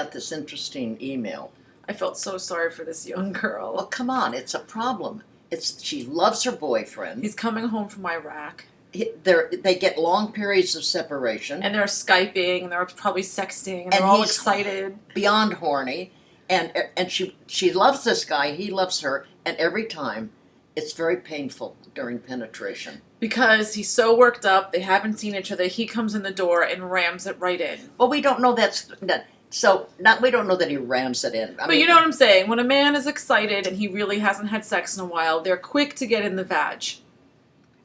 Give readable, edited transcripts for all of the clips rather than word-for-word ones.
got this interesting email. I felt so sorry for this young girl. Well, come on, it's a problem. She loves her boyfriend. He's coming home from Iraq. They get long periods of separation. And they're Skyping, and they're probably sexting, and they're all excited. Beyond horny. And she loves this guy, he loves her, and every time it's very painful during penetration. Because he's so worked up, they haven't seen each other, he comes in the door and rams it right in. Well, we don't know we don't know that he rams it in. But you know what I'm saying? When a man is excited and he really hasn't had sex in a while, they're quick to get in the vag.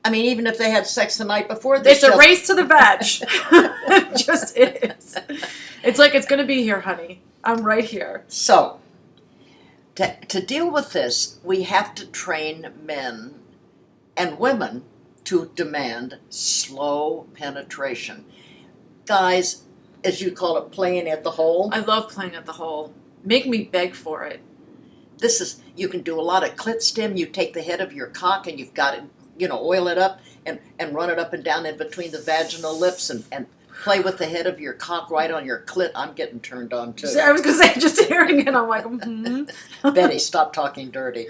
I mean, even if they had sex the night before, it's a race to the vag. It just is. It's like, it's going to be here, honey. I'm right here. So, to deal with this, we have to train men and women to demand slow penetration. Guys, as you call it, playing at the hole. I love playing at the hole. Make me beg for it. You can do a lot of clit stim. You take the head of your cock and you've got it, oil it up and run it up and down in between the vaginal lips and play with the head of your cock right on your clit. I'm getting turned on too. I was going to say, just hearing it, I'm like, Betty, stop talking dirty.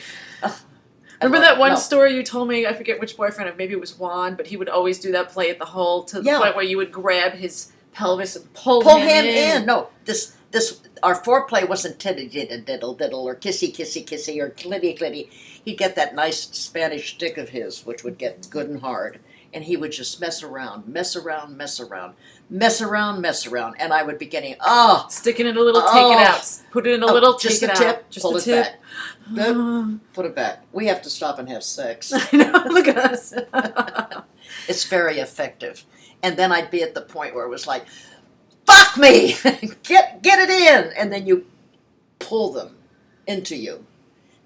Remember that one story you told me? I forget which boyfriend, maybe it was Juan, but he would always do that play at the hole to the point where you would grab his pelvis and pull him in. No, our foreplay wasn't titty diddle diddle or kissy kissy kissy or clitty clitty. He'd get that nice Spanish stick of his, which would get good and hard, and he would just mess around, and I would be getting sticking it a little, take it out, put it in a little, take it out, just pull it back. Put it back. We have to stop and have sex. I know. Look at us. It's very effective. And then I'd be at the point where it was like, fuck me! Get it in! And then you pull them into you.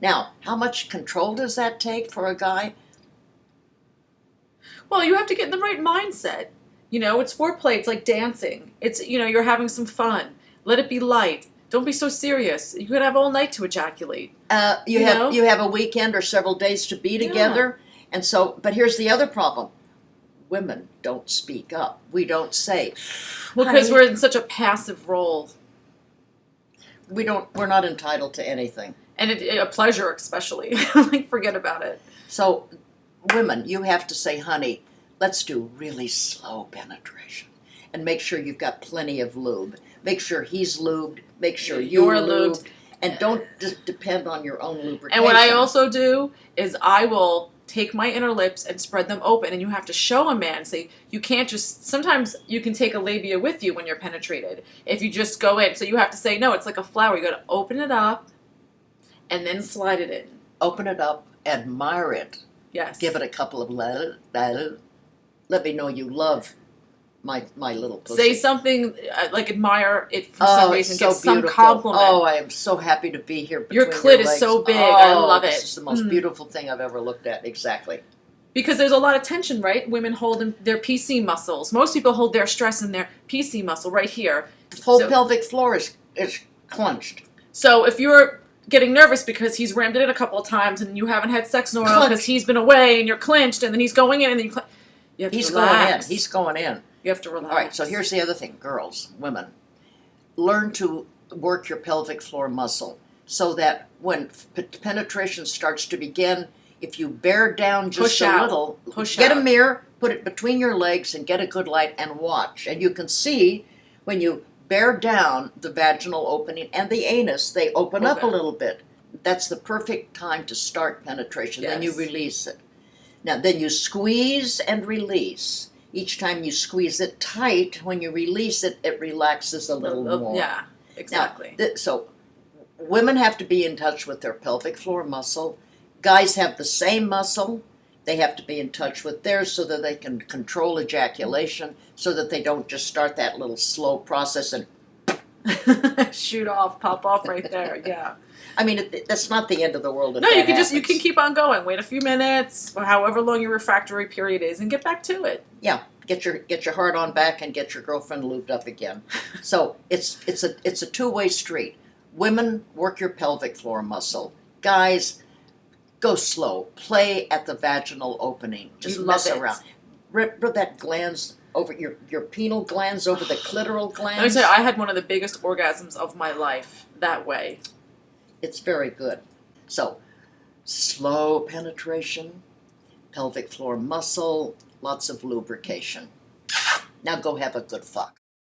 Now, how much control does that take for a guy? Well, you have to get in the right mindset. It's foreplay. It's like dancing. It's, you're having some fun. Let it be light. Don't be so serious. You could have all night to ejaculate. You have a weekend or several days to be together. And so, but here's the other problem. Women don't speak up. We don't say. Well, because we're in such a passive role. We're not entitled to anything. And a pleasure, especially. Like, forget about it. So, women, you have to say, honey, let's do really slow penetration. And make sure you've got plenty of lube. Make sure he's lubed. Make sure you're lubed. And don't just depend on your own lubrication. And what I also do is I will take my inner lips and spread them open, and you have to show a man, say, you can't just, sometimes you can take a labia with you when you're penetrated, if you just go in, so you have to say, no, it's like a flower, you got to open it up, and then slide it in. Open it up, admire it. Yes. Give it a couple of let me know you love my little pussy. Say something, like admire it for some reason, it's so get some beautiful. compliment. Oh, I am so happy to be here between your clit legs. is so big, I love it. It's the most beautiful thing I've ever looked at, exactly. Because there's a lot of tension, right? Women hold their PC muscles. Most people hold their stress in their PC muscle right here. The whole pelvic floor is clenched. So if you're getting nervous because he's rammed it in a couple of times and you haven't had sex in a while because he's been away and you're clinched and then he's going in and then you have to relax. He's going in. You have to relax. All right, so here's the other thing. Girls, women, learn to work your pelvic floor muscle so that when penetration starts to begin, if you bear down just a little, get a mirror, put it between your legs and get a good light and watch. And you can see when you bear down the vaginal opening and the anus, they open up a little bit. That's the perfect time to start penetration. Yes. Then you release it. Now, then you squeeze and release. Each time you squeeze it tight, when you release it, it relaxes a little more. Yeah, exactly. Now, so women have to be in touch with their pelvic floor muscle. Guys have the same muscle. They have to be in touch with theirs so that they can control ejaculation, so that they don't just start that little slow process and shoot off, pop off right there. Yeah. I mean, that's not the end of the world. No, you can keep on going. Wait a few minutes, or however long your refractory period is, and get back to it. Yeah, get your heart on back and get your girlfriend lubed up again. So it's a two-way street. Women, work your pelvic floor muscle. Guys, go slow. Play at the vaginal opening. Just mess around. Rip that glans over your penile glands, over the clitoral glands. Let me tell you, I had one of the biggest orgasms of my life that way. It's very good. So, slow penetration, pelvic floor muscle, lots of lubrication. Now go have a good fuck.